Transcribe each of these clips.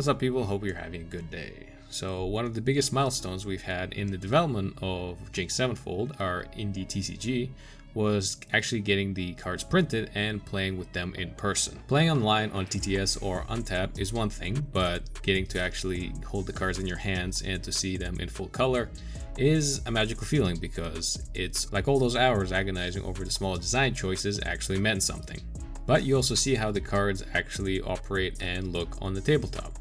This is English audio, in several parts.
What's up people, hope you're having a good day. So one of the biggest milestones we've had in the development of Jynxed Sevenfold, our indie TCG, was actually getting the cards printed and playing with them in person. Playing online on TTS or Untap is one thing, but getting to actually hold the cards in your hands and to see them in full color is a magical feeling, because it's like all those hours agonizing over the small design choices actually meant something. But you also see how the cards actually operate and look on the tabletop,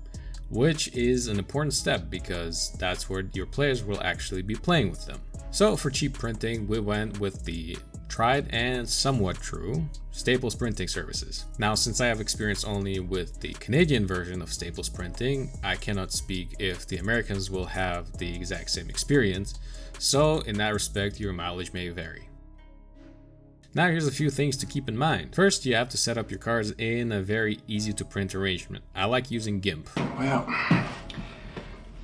which is an important step because that's where your players will actually be playing with them. So for cheap printing, we went with the tried and somewhat true Staples printing services. Now, since I have experience only with the Canadian version of Staples printing, I cannot speak if the Americans will have the exact same experience, so in that respect your mileage may vary. Now here's a few things to keep in mind. First, you have to set up your cards in a very easy to print arrangement. I like using GIMP. Well,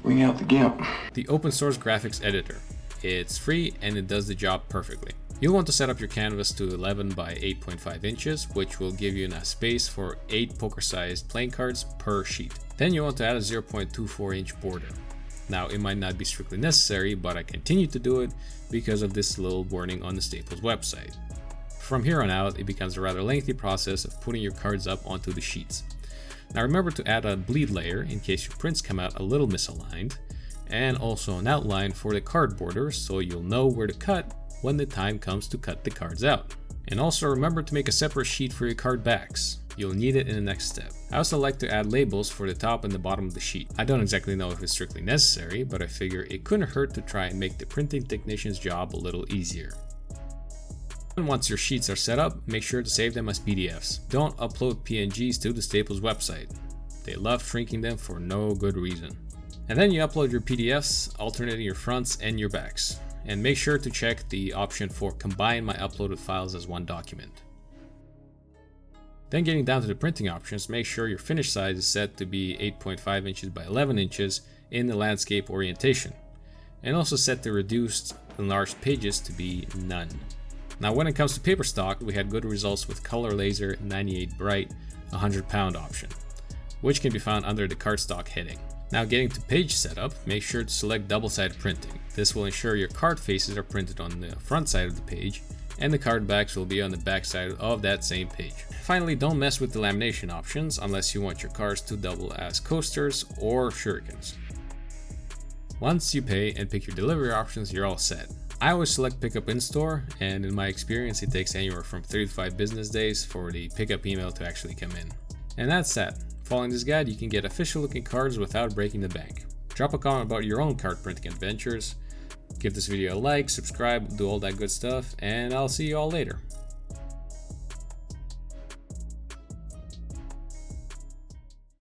bring out the GIMP. The open source graphics editor. It's free and it does the job perfectly. You'll want to set up your canvas to 11 by 8.5 inches, which will give you enough space for 8 poker-sized playing cards per sheet. Then you want to add a 0.24 inch border. Now, it might not be strictly necessary, but I continue to do it because of this little warning on the Staples website. From here on out, it becomes a rather lengthy process of putting your cards up onto the sheets. Now remember to add a bleed layer in case your prints come out a little misaligned, and also an outline for the card border so you'll know where to cut when the time comes to cut the cards out. And also remember to make a separate sheet for your card backs. You'll need it in the next step. I also like to add labels for the top and the bottom of the sheet. I don't exactly know if it's strictly necessary, but I figure it couldn't hurt to try and make the printing technician's job a little easier. And once your sheets are set up, make sure to save them as PDFs. Don't upload PNGs to the Staples website. They love shrinking them for no good reason. And then you upload your PDFs, alternating your fronts and your backs. And make sure to check the option for combine my uploaded files as one document. Then getting down to the printing options, make sure your finish size is set to be 8.5 inches by 11 inches in the landscape orientation. And also set the reduced enlarged pages to be none. Now when it comes to paper stock, we had good results with Color Laser 98 Bright 100 pound option, which can be found under the cardstock heading. Now getting to page setup, make sure to select double-sided printing. This will ensure your card faces are printed on the front side of the page, and the card backs will be on the back side of that same page. Finally, don't mess with the lamination options unless you want your cards to double as coasters or shurikens. Once you pay and pick your delivery options, you're all set. I always select pickup in store, and in my experience it takes anywhere from 3 to 5 business days for the pickup email to actually come in. And that's that. Following this guide, you can get official looking cards without breaking the bank. Drop a comment about your own card printing adventures, give this video a like, subscribe, do all that good stuff, and I'll see you all later.